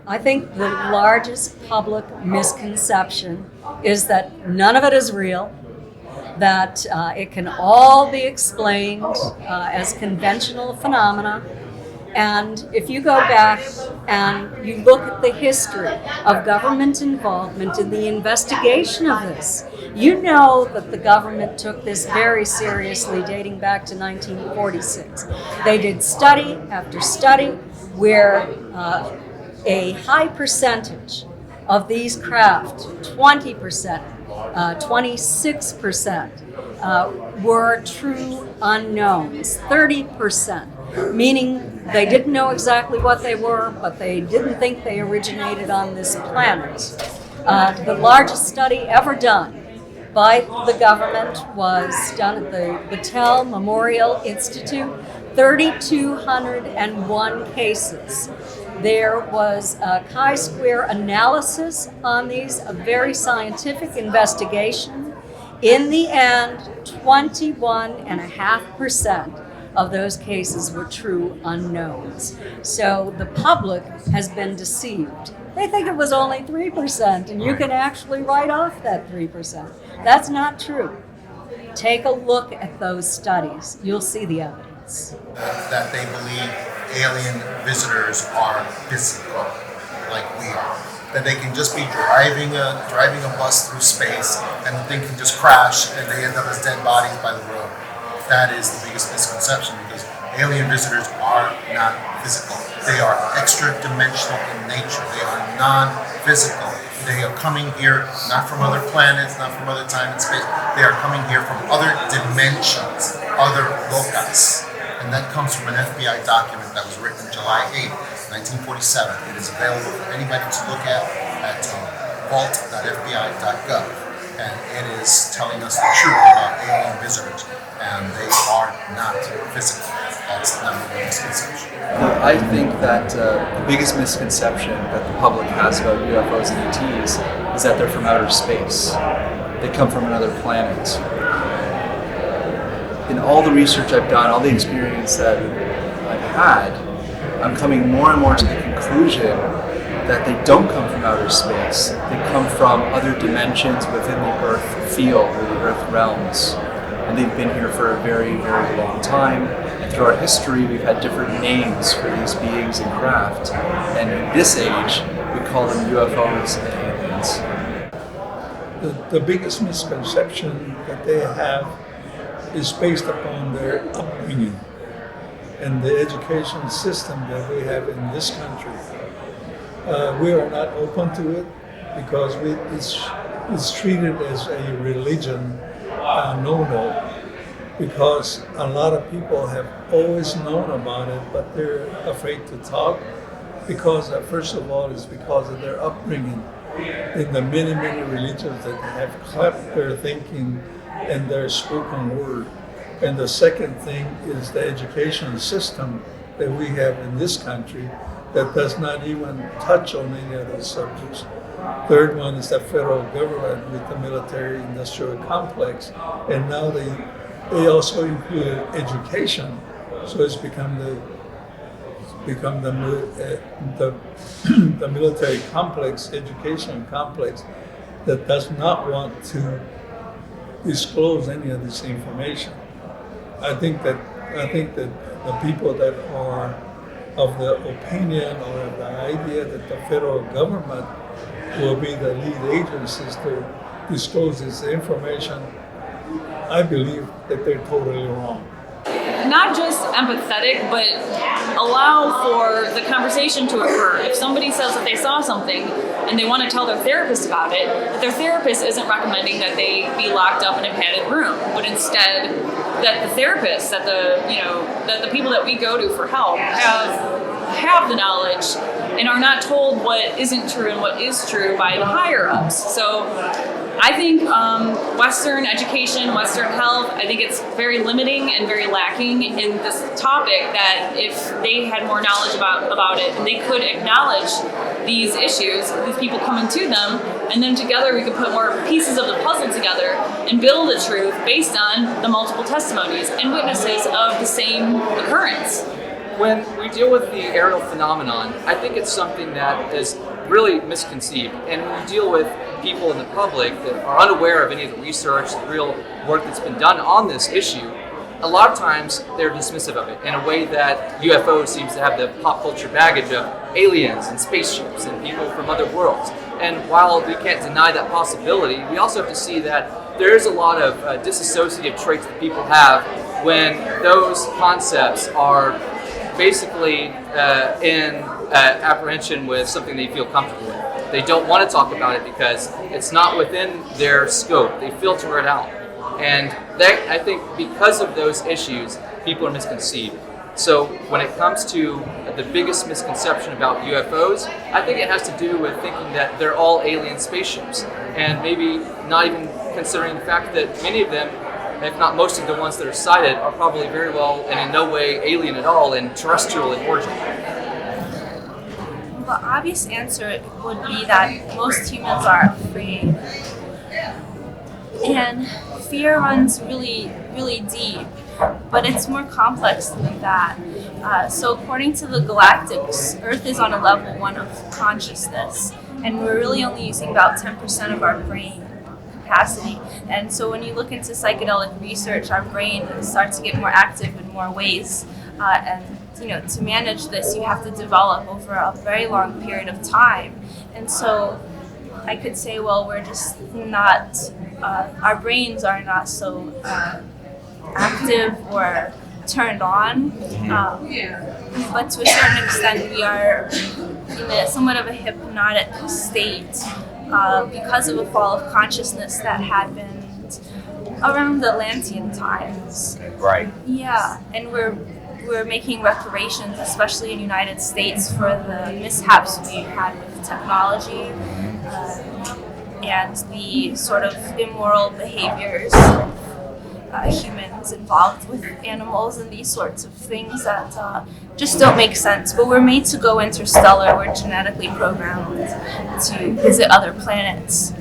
I think the largest public misconception is that none of it is real, that it can all be explained as conventional phenomena. And if you go back and you look at the history of government involvement in the investigation of this, you know that the government took this very seriously dating back to 1946. They did study after study where a high percentage of these craft, 20%, 26%, were true unknowns, 30%. Meaning they didn't know exactly what they were, but they didn't think they originated on this planet. The largest study ever done by the government was done at the Battelle Memorial Institute, 3,201 cases. There was a chi-square analysis on these, a very scientific investigation. In the end, 21.5% of those cases were true unknowns. So the public has been deceived. They think it was only 3%, and you can actually write off that 3%. That's not true. Take a look at those studies. You'll see the evidence. That they believe alien visitors are physical, like we are. That they can just be driving a bus through space, and the thing can just crash, and they end up as dead bodies by the road. That is the biggest misconception, because alien visitors are not physical. They are extra-dimensional in nature. They are non-physical. They are coming here not from other planets, not from other time and space. They are coming here from other dimensions, other locus. And that comes from an FBI document that was written July 8th, 1947. It is available for anybody to look at vault.fbi.gov. And it is telling us the truth about alien visitors. And they are not physical. That's the number one misconception. I think that the biggest misconception that the public has about UFOs and ETs is that they're from outer space. They come from another planet. In all the research I've done, all the experience that I've had, I'm coming more and more to the conclusion that they don't come from outer space. They come from other dimensions within the Earth field or the Earth realms. And they've been here for a very, very long time. And through our history, we've had different names for these beings and craft. And in this age, we call them UFOs and aliens. The biggest misconception that they have is based upon their upbringing and the education system that we have in this country. We are not open to it because it's treated as a religion no-no, because a lot of people have always known about it, but they're afraid to talk because, first of all, it's because of their upbringing in the many, many religions that have kept their thinking and their spoken word. And the second thing is the education system that we have in this country that does not even touch on any of those subjects. Third one is the federal government with the military-industrial complex, and now they also include education, so it's become the military complex, education complex, that does not want to disclose any of this information. I think that the people that are of the opinion or of the idea that the federal government will be the lead agencies to disclose this information, I believe that they're totally wrong. Not just empathetic, but allow for the conversation to occur. If somebody says that they saw something and they want to tell their therapist about it, that their therapist isn't recommending that they be locked up in a padded room, but instead that the therapists, that the people that we go to for help have the knowledge and are not told what isn't true and what is true by the higher ups. So I think Western education, Western health, I think it's very limiting and very lacking in this topic, that if they had more knowledge about it, and they could acknowledge these issues, these people coming to them, and then together we could put more pieces of the puzzle together and build a truth based on the multiple testimonies and witnesses of the same occurrence. when we deal with the aerial phenomenon, I think it's something that is really misconceived. And when we deal with people in the public that are unaware of any of the research, the real work that's been done on this issue, a lot of times they're dismissive of it in a way that UFO seems to have the pop culture baggage of aliens and spaceships and people from other worlds. And while we can't deny that possibility, we also have to see that there is a lot of disassociative traits that people have when those concepts are basically in apprehension with something they feel comfortable with. They don't want to talk about it because it's not within their scope. They filter it out. And that, I think, because of those issues, people are misconceived. So when it comes to the biggest misconception about UFOs, I think it has to do with thinking that they're all alien spaceships, and maybe not even considering the fact that many of them, if not most of the ones that are sighted, are probably very well and in no way alien at all and terrestrial in origin. The obvious answer would be that most humans are afraid. And fear runs really, really deep, but it's more complex than that. So according to the Galactics, Earth is on a level 1 of consciousness, and we're really only using about 10% of our brain capacity. And so when you look into psychedelic research, our brain starts to get more active in more ways. And to manage this, you have to develop over a very long period of time. And so I could say, well, we're just not, our brains are not so active or turned on. But to a certain extent, we are in somewhat of a hypnotic state because of a fall of consciousness that happened around the Atlantean times. Right. Yeah, and we're making reparations, especially in the United States, for the mishaps we had with technology and the sort of immoral behaviors of humans involved with animals and these sorts of things that just don't make sense. But we're made to go interstellar. We're genetically programmed to visit other planets.